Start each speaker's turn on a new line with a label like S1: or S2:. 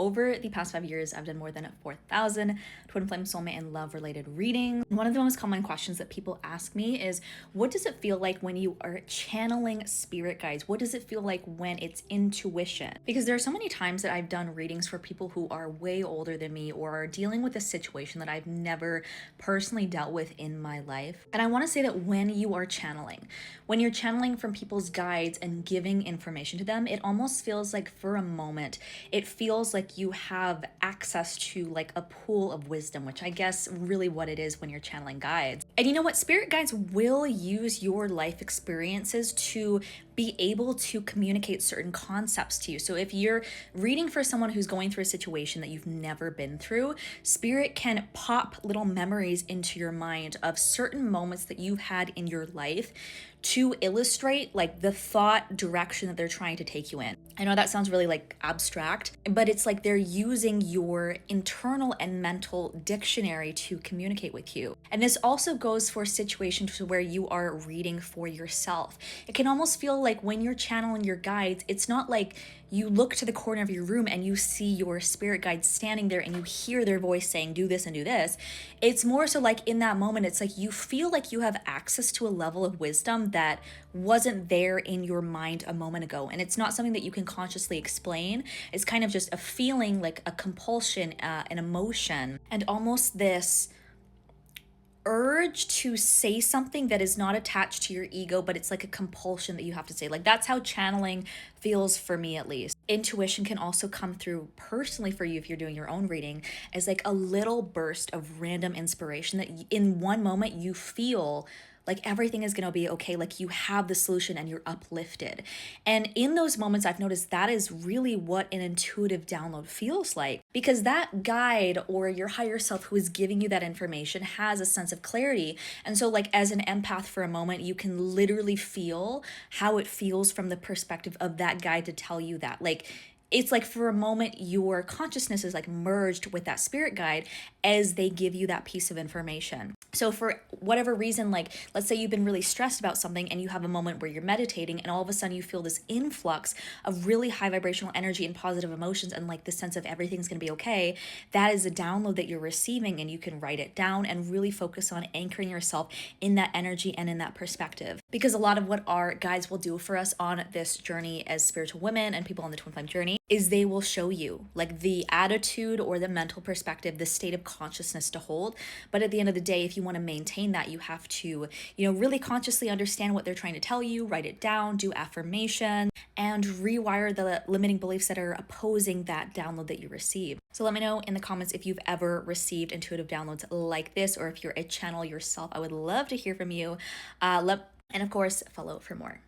S1: over the past 5 years, I've done more than 4,000 twin flame, soulmate, and love related readings. One of the most common questions that people ask me is, what does it feel like when you are channeling spirit guides? What does it feel like when it's intuition? Because there are so many times that I've done readings for people who are way older than me or are dealing with a situation that I've never personally dealt with in my life. And I want to say that when you're channeling from people's guides and giving information to them, it almost feels like for a moment, it feels like you have access to like a pool of wisdom, which I guess really what it is when you're channeling guides. And you know what? Spirit guides will use your life experiences to be able to communicate certain concepts to you. So if you're reading for someone who's going through a situation that you've never been through, spirit can pop little memories into your mind of certain moments that you've had in your life to illustrate like the thought direction that they're trying to take you in. I know that sounds really like abstract, but it's like they're using your internal and mental dictionary to communicate with you. And this also goes for situations where you are reading for yourself. It can almost feel like when you're channeling your guides, it's not like you look to the corner of your room and you see your spirit guide standing there and you hear their voice saying, do this and do this. It's more so like in that moment, it's like you feel like you have access to a level of wisdom that wasn't there in your mind a moment ago. And it's not something that you can consciously explain. It's kind of just a feeling, like a compulsion, an emotion, and almost this urge to say something that is not attached to your ego, but it's like a compulsion that you have to say. Like that's how channeling feels for me, at least. Intuition can also come through personally for you if you're doing your own reading as like a little burst of random inspiration that in one moment you feel like everything is going to be okay, like you have the solution and you're uplifted. And in those moments, I've noticed that is really what an intuitive download feels like, because that guide or your higher self who is giving you that information has a sense of clarity. And so like as an empath for a moment, you can literally feel how it feels from the perspective of that guide to tell you that. Like it's like for a moment, your consciousness is like merged with that spirit guide as they give you that piece of information. So for whatever reason, like let's say you've been really stressed about something and you have a moment where you're meditating and all of a sudden you feel this influx of really high vibrational energy and positive emotions and like the sense of everything's going to be okay. That is a download that you're receiving, and you can write it down and really focus on anchoring yourself in that energy and in that perspective. Because a lot of what our guides will do for us on this journey as spiritual women and people on the twin flame journey is they will show you like the attitude or the mental perspective, the state of consciousness to hold. But at the end of the day, if you want to maintain that, you have to, really consciously understand what they're trying to tell you, write it down, do affirmation, and rewire the limiting beliefs that are opposing that download that you receive. So let me know in the comments if you've ever received intuitive downloads like this, or if you're a channel yourself. I would love to hear from you. And of course, follow for more.